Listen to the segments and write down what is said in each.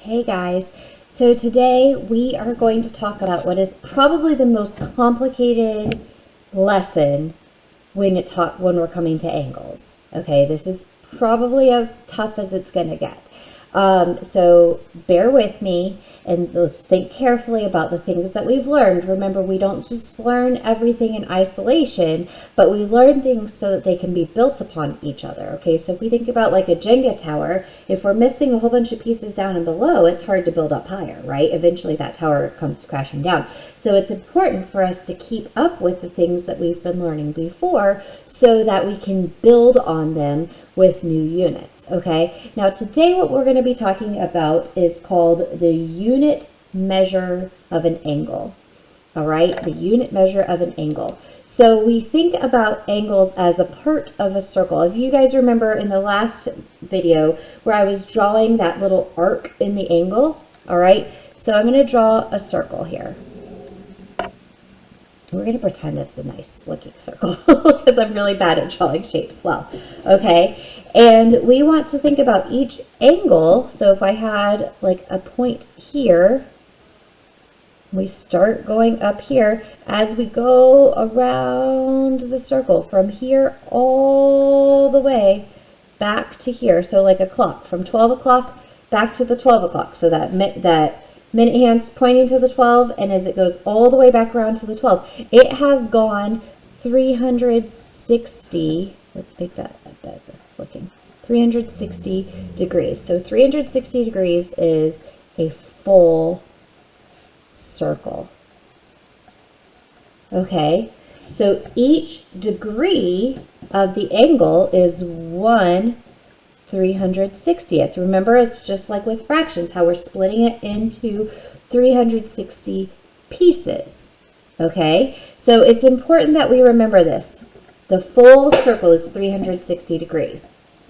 Hey guys, so today we are going to talk about what is probably the most complicated lesson when we're coming to angles. Okay, this is probably as tough as it's going to get. So bear with me and let's think carefully about the things that we've learned. Remember, we don't just learn everything in isolation, but we learn things so that they can be built upon each other. Okay, so if we think about like a Jenga tower, if we're missing a whole bunch of pieces down and below, it's hard to build up higher, right? Eventually that tower comes crashing down. So it's important for us to keep up with the things that we've been learning before so that we can build on them with new units. Okay, now today what we're going to be talking about is called the unit measure of an angle. All right, the unit measure of an angle. So we think about angles as a part of a circle. If you guys remember in the last video where I was drawing that little arc in the angle, all right, so I'm going to draw a circle here. We're going to pretend it's a nice looking circle because I'm really bad at drawing shapes well. Okay, and we want to think about each angle. So if I had like a point here, we start going up here as we go around the circle from here all the way back to here. So like a clock from 12 o'clock back to the 12 o'clock. So that minute hand's pointing to the 12, and as it goes all the way back around to the 12, it has gone 360, let's make that better looking, 360 degrees. So 360 degrees is a full circle. Okay, so each degree of the angle is 1/360th. Remember, it's just like with fractions, how we're splitting it into 360 pieces. Okay, so it's important that we remember this. The full circle is 360 degrees.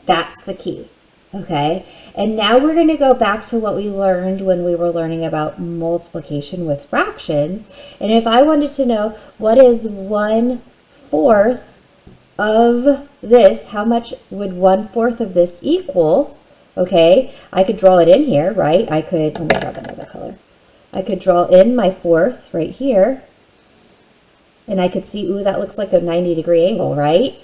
That's the key. Okay, and now we're going to go back to what we learned when we were learning about multiplication with fractions. And if I wanted to know what is 1/4 of this, how much would 1/4 of this equal? Okay, I could draw it in here, right? Let me grab another color. I could draw in my fourth right here, and I could see, ooh, that looks like a 90-degree angle, right?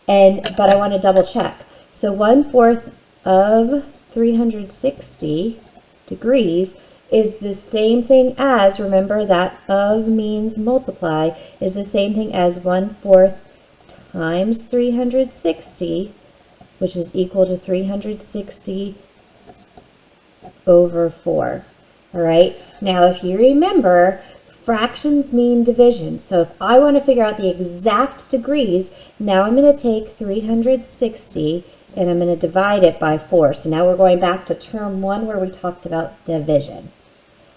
But I want to double check. So 1/4 of 360 degrees is the same thing as, remember that of means multiply, is the same thing as 1/4 times 360, which is equal to 360 over 4. All right, now if you remember, fractions mean division. So if I want to figure out the exact degrees, now I'm going to take 360 and I'm going to divide it by 4. So now we're going back to term 1 where we talked about division.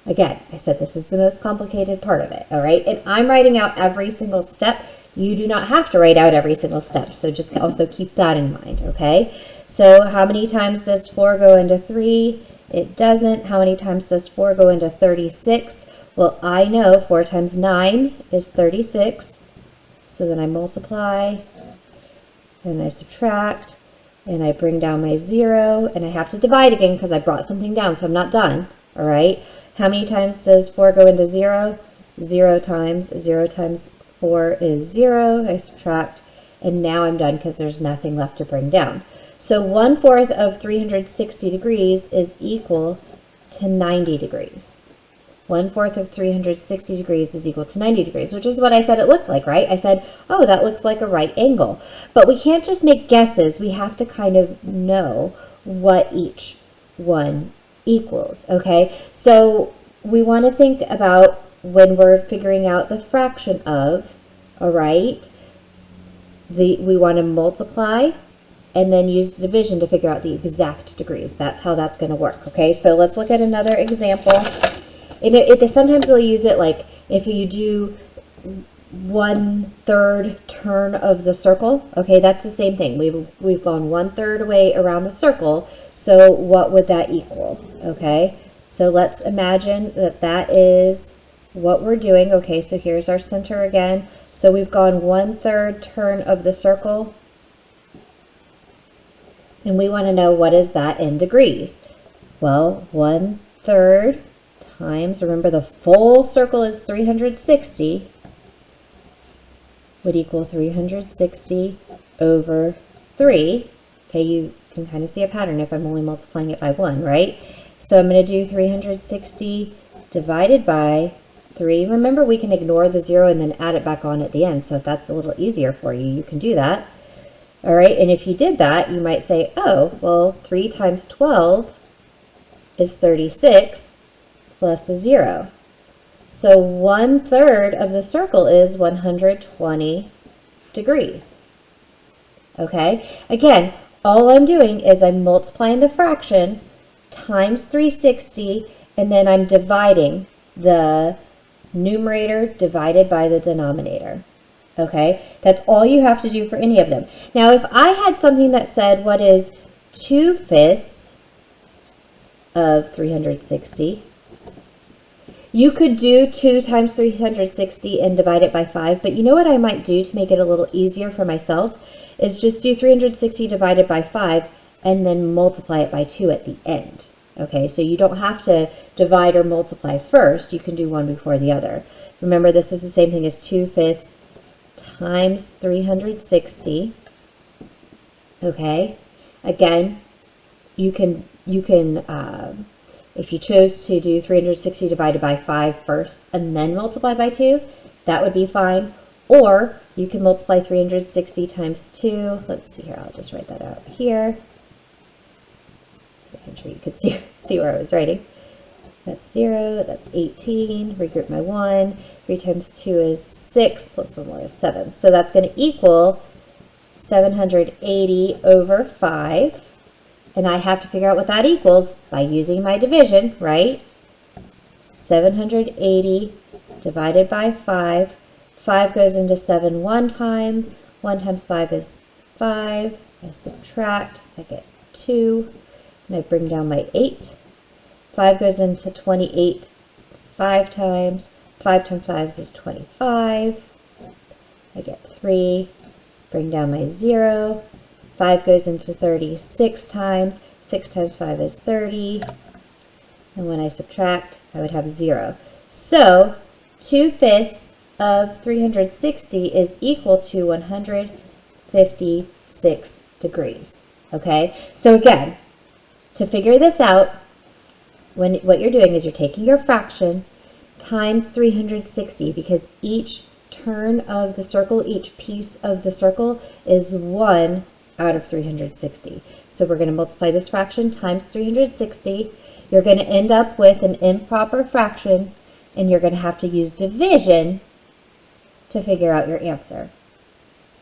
Again, I said this is the most complicated part of it, all right? And I'm writing out every single step. You do not have to write out every single step, so just also keep that in mind, okay? So how many times does 4 go into 3? It doesn't. How many times does 4 go into 36? Well, I know 4 times 9 is 36. So then I multiply, and I subtract, and I bring down my 0, and I have to divide again because I brought something down, so I'm not done, all right? How many times does 4 go into 0? 0 times 4 is 0. I subtract, and now I'm done because there's nothing left to bring down. So 1/4 of 360 degrees is equal to 90 degrees. 1/4 of 360 degrees is equal to 90 degrees, which is what I said it looked like, right? I said, oh, that looks like a right angle. But we can't just make guesses. We have to kind of know what each one equals, okay? So we want to think about when we're figuring out the fraction of, all right, we want to multiply and then use division to figure out the exact degrees. That's how that's going to work, okay? So let's look at another example. Sometimes they'll use it like if you do 1/3 turn of the circle, okay, that's the same thing. We've gone 1/3 way around the circle, so what would that equal, okay? So let's imagine that is what we're doing. Okay, so here's our center again. So we've gone 1/3 turn of the circle, and we want to know what is that in degrees. Well, 1 third times, remember the full circle is 360, would equal 360 over 3. Okay, you can kind of see a pattern if I'm only multiplying it by 1, right? So I'm going to do 360 divided by 3. Remember, we can ignore the 0 and then add it back on at the end. So if that's a little easier for you, you can do that. All right, and if you did that, you might say, oh, well, 3 times 12 is 36 plus a 0. So 1/3 of the circle is 120 degrees. Okay, again, all I'm doing is I'm multiplying the fraction times 360, and then I'm dividing the numerator divided by the denominator. Okay, that's all you have to do for any of them. Now, if I had something that said, what is 2/5 of 360? You could do 2 times 360 and divide it by 5, but you know what I might do to make it a little easier for myself is just do 360 divided by 5 and then multiply it by 2 at the end. Okay, so you don't have to divide or multiply first. You can do one before the other. Remember, this is the same thing as 2/5 times 360. Okay, again, you can if you chose to do 360 divided by 5 first and then multiply by 2, that would be fine. Or you can multiply 360 times 2. Let's see here, I'll just write that out here. So I'm sure you could see where I was writing. That's 0, that's 18, regroup my 1. 3 times 2 is 6, plus 1 more is 7. So that's going to equal 780 over 5. And I have to figure out what that equals by using my division, right? 780 divided by 5. 5 goes into 7 one time. 1 times 5 is 5. I subtract, I get 2. And I bring down my 8. 5 goes into 28 5 times. 5 times 5 is 25. I get 3. Bring down my 0. 5 goes into 36 times. 6 times 5 is 30. And when I subtract, I would have 0. So 2/5 of 360 is equal to 156 degrees. Okay? So again, to figure this out, what you're doing is you're taking your fraction times 360, because each turn of the circle, each piece of the circle is 1 out of 360. So we're going to multiply this fraction times 360. You're going to end up with an improper fraction, and you're going to have to use division to figure out your answer.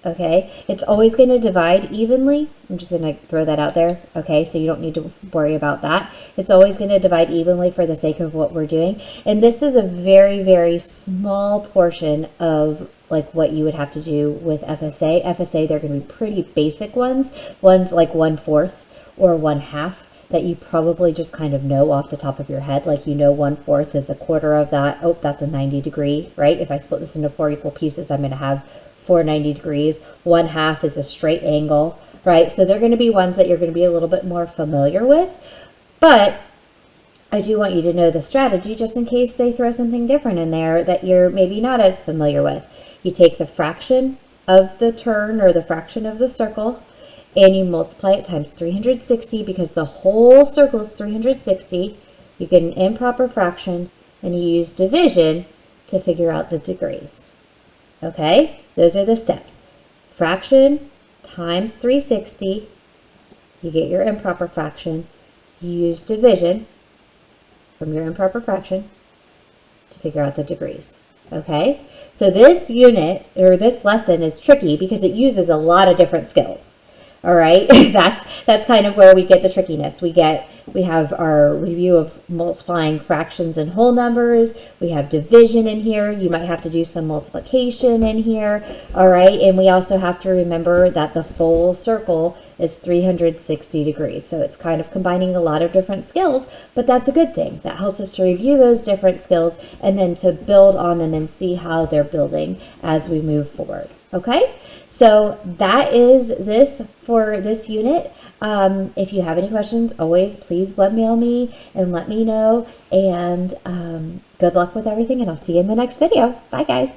Okay, it's always going to divide evenly. I'm just going to throw that out there. Okay, so you don't need to worry about that. It's always going to divide evenly for the sake of what we're doing. And this is a very, very small portion of like what you would have to do with FSA. FSA, they're going to be pretty basic ones like 1/4 or 1/2 that you probably just kind of know off the top of your head. Like, you know, 1/4 is a quarter of that. Oh, that's a 90 degree, right? If I split this into 4 equal pieces, I'm going to have 4 90 degrees. 1/2 is a straight angle, right? So they're going to be ones that you're going to be a little bit more familiar with. But I do want you to know the strategy just in case they throw something different in there that you're maybe not as familiar with. You take the fraction of the turn or the fraction of the circle and you multiply it times 360 because the whole circle is 360. You get an improper fraction and you use division to figure out the degrees. Okay, those are the steps. Fraction times 360, you get your improper fraction. You use division from your improper fraction to figure out the degrees. Okay, so this unit or this lesson is tricky because it uses a lot of different skills. All right, that's kind of where we get the trickiness. We have our review of multiplying fractions and whole numbers. We have division in here. You might have to do some multiplication in here. All right, and we also have to remember that the full circle is 360 degrees. So it's kind of combining a lot of different skills, but that's a good thing. That helps us to review those different skills and then to build on them and see how they're building as we move forward. Okay, so that is this for this unit. If you have any questions, always please webmail me and let me know. And good luck with everything, and I'll see you in the next video. Bye, guys.